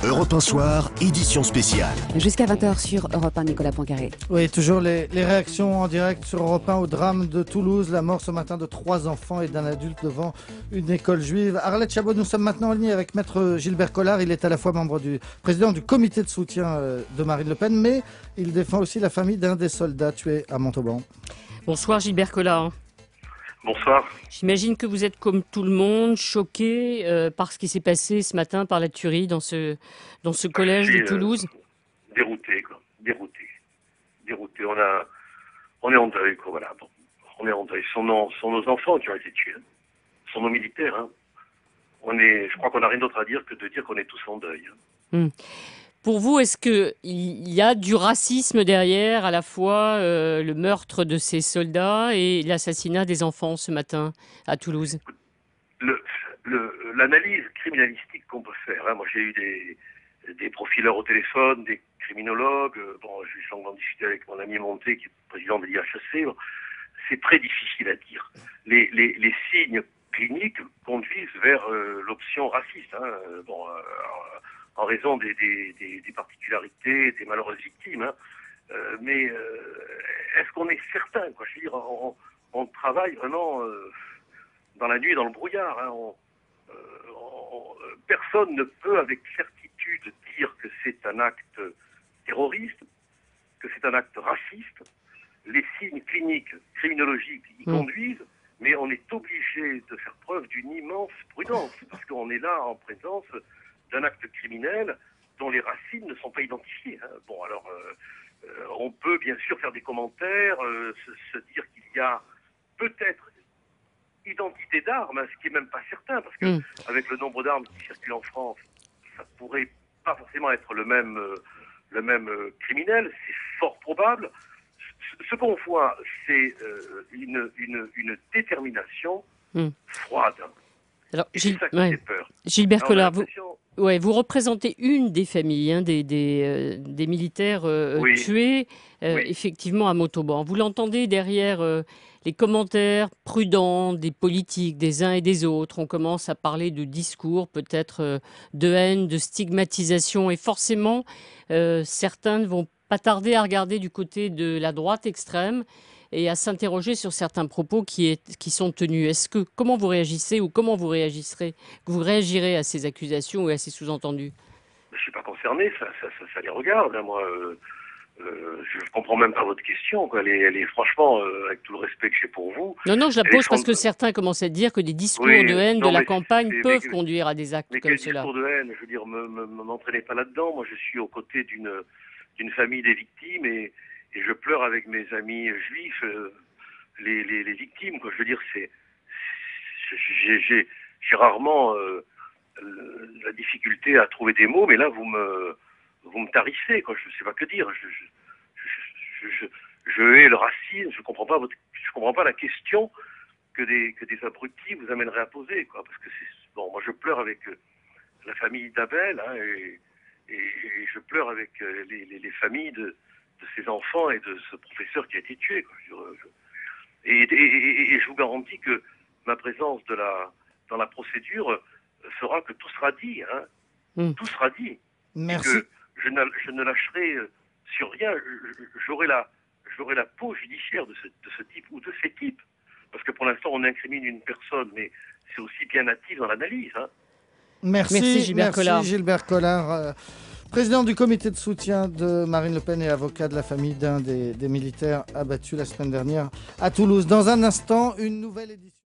Europe 1 Soir, édition spéciale. Jusqu'à 20h sur Europe 1, Nicolas Poincaré. Oui, toujours les réactions en direct sur Europe 1 au drame de Toulouse. La mort ce matin de 3 enfants et d'un adulte devant une école juive. Arlette Chabot, nous sommes maintenant en ligne avec Maître Gilbert Collard. Il est à la fois président du comité de soutien de Marine Le Pen, mais il défend aussi la famille d'un des soldats tués à Montauban. Bonsoir Gilbert Collard. Bonsoir. J'imagine que vous êtes comme tout le monde choqué par ce qui s'est passé ce matin, par la tuerie dans ce collège de Toulouse. Dérouté, quoi. Dérouté. On est en deuil, quoi. Voilà. Bon. On est en deuil. Ce sont nos enfants qui ont été tués. Ce sont nos militaires. Hein. Je crois qu'on n'a rien d'autre à dire que de dire qu'on est tous en deuil. Hein. Pour vous, est-ce qu'il y a du racisme derrière, à la fois le meurtre de ces soldats et l'assassinat des enfants ce matin à Toulouse? L'analyse criminalistique qu'on peut faire, hein, moi j'ai eu des profileurs au téléphone, des criminologues, j'ai eu le temps d'en discuter avec mon ami Monté, qui est président de l'IHEC, c'est très difficile à dire. Les signes cliniques conduisent vers l'option raciste, hein, en raison des particularités des malheureuses victimes. Hein. Mais est-ce qu'on est certain, quoi? Je veux dire, on travaille vraiment dans la nuit, dans le brouillard. Hein. Personne ne peut avec certitude dire que c'est un acte terroriste, que c'est un acte raciste. Les signes cliniques, criminologiques y conduisent, mais on est obligé de faire preuve d'une immense prudence, parce qu'on est là en présence d'un acte criminel dont les racines ne sont pas identifiées. Hein. Bon, alors, on peut bien sûr faire des commentaires, se dire qu'il y a peut-être identité d'armes, ce qui est même pas certain, parce que avec le nombre d'armes qui circulent en France, ça pourrait pas forcément être le même criminel. C'est fort probable. Ce qu'on voit, c'est une détermination froide. Alors, fait peur. Gilbert Collard, vous représentez une des familles, hein, des militaires tués, effectivement, à Montauban. Vous l'entendez derrière les commentaires prudents des politiques, des uns et des autres. On commence à parler de discours, peut-être de haine, de stigmatisation. Et forcément, certains ne vont pas tarder à regarder du côté de la droite extrême et à s'interroger sur certains propos qui sont tenus. Comment vous réagissez ou comment vous réagirez à ces accusations ou à ces sous-entendus? Je ne suis pas concerné, ça les regarde. Hein, moi, je ne comprends même pas votre question. Quoi. Elle est franchement, avec tout le respect que j'ai pour vous... Non, je la pose parce que certains commencent à dire que des discours de haine de la campagne peuvent conduire à des actes comme cela. Mais quel discours de haine? Je veux dire, m'entraînez pas là-dedans. Moi, je suis aux côtés d'une famille des victimes et je pleure avec mes amis juifs les victimes. Quoi. Je veux dire, j'ai rarement la difficulté à trouver des mots, mais là, vous me tarissez. Quoi. Je ne sais pas que dire. Je hais le racisme. Je comprends pas la question que des abrutis vous amèneraient à poser. Quoi. Parce que moi, je pleure avec la famille d'Abel, hein, et je pleure avec les familles de ces enfants et de ce professeur qui a été tué. Quoi. Et je vous garantis que ma présence dans la procédure fera que tout sera dit. Hein. Tout sera dit. Merci. Et que je ne lâcherai sur rien. J'aurai la peau judiciaire de ce type ou de ces types. Parce que pour l'instant, on incrimine une personne, mais c'est aussi bien natif dans l'analyse. Hein. Merci Gilbert Collard. Gilbert Collard, président du comité de soutien de Marine Le Pen et avocat de la famille d'un des militaires abattus la semaine dernière à Toulouse. Dans un instant, une nouvelle édition.